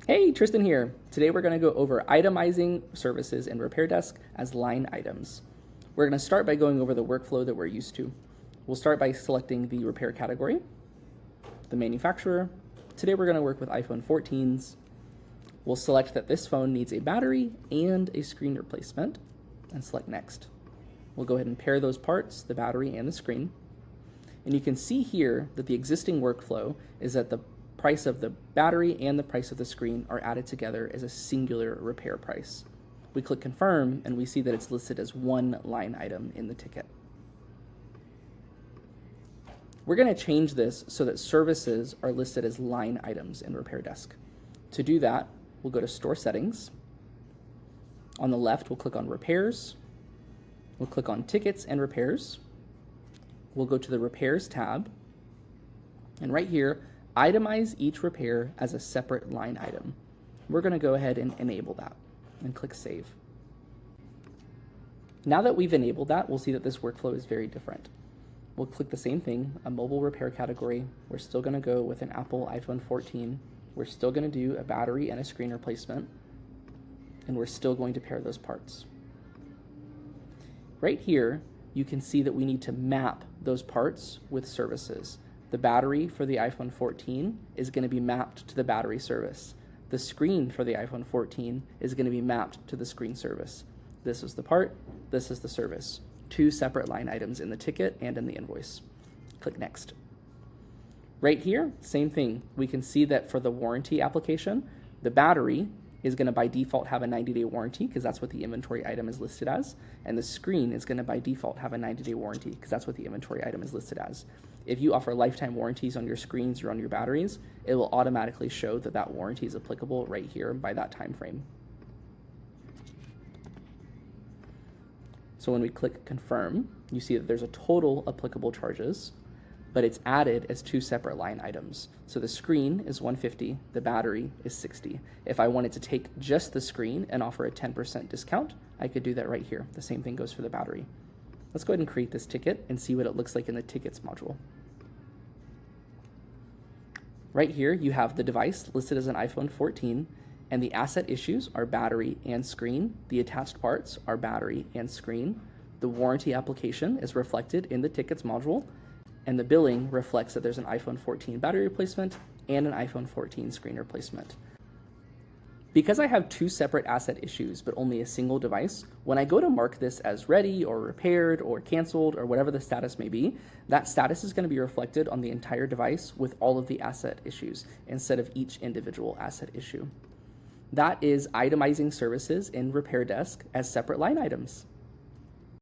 Hey, Tristan here. Today we're going to go over itemizing services in RepairDesk as line items. We're going to start by going over the workflow that we're used to. We'll start by selecting the repair category, the manufacturer. Today we're going to work with iPhone 14s. We'll select that this phone needs a battery and a screen replacement and select next. We'll go ahead and pair those parts, the battery and the screen. And you can see here that the existing workflow is that the price of the battery and the price of the screen are added together as a singular repair price. We click confirm and we see that it's listed as one line item in the ticket. We're going to change this so that services are listed as line items in RepairDesk. To do that, we'll go to Store Settings. On the left, we'll click on Repairs. We'll click on Tickets and Repairs. We'll go to the Repairs tab. And right here, itemize each repair as a separate line item. We're going to go ahead and enable that and click Save. Now that we've enabled that, we'll see that this workflow is very different. We'll click the same thing, a mobile repair category. We're still going to go with an Apple iPhone 14. We're still going to do a battery and a screen replacement. And we're still going to pair those parts. Right here, you can see that we need to map those parts with services. The battery for the iPhone 14 is going to be mapped to the battery service. The screen for the iPhone 14 is going to be mapped to the screen service. This is the part, this is the service. Two separate line items in the ticket and in the invoice. Click Next. Right here, same thing. We can see that for the warranty application, the battery is going to by default have a 90-day warranty because that's what the inventory item is listed as, and the screen is going to by default have a 90-day warranty because that's what the inventory item is listed as. If you offer lifetime warranties on your screens or on your batteries, it will automatically show that that warranty is applicable right here by that time frame. So when we click Confirm, you see that there's a total applicable charges, but it's added as two separate line items. So the screen is $150, the battery is $60. If I wanted to take just the screen and offer a 10% discount, I could do that right here. The same thing goes for the battery. Let's go ahead and create this ticket and see what it looks like in the Tickets module. Right here, you have the device listed as an iPhone 14, and the asset issues are battery and screen. The attached parts are battery and screen. The warranty application is reflected in the Tickets module, and the billing reflects that there's an iPhone 14 battery replacement and an iPhone 14 screen replacement. Because I have two separate asset issues but only a single device, when I go to mark this as ready or repaired or canceled or whatever the status may be, that status is going to be reflected on the entire device with all of the asset issues instead of each individual asset issue. That is itemizing services in RepairDesk as separate line items.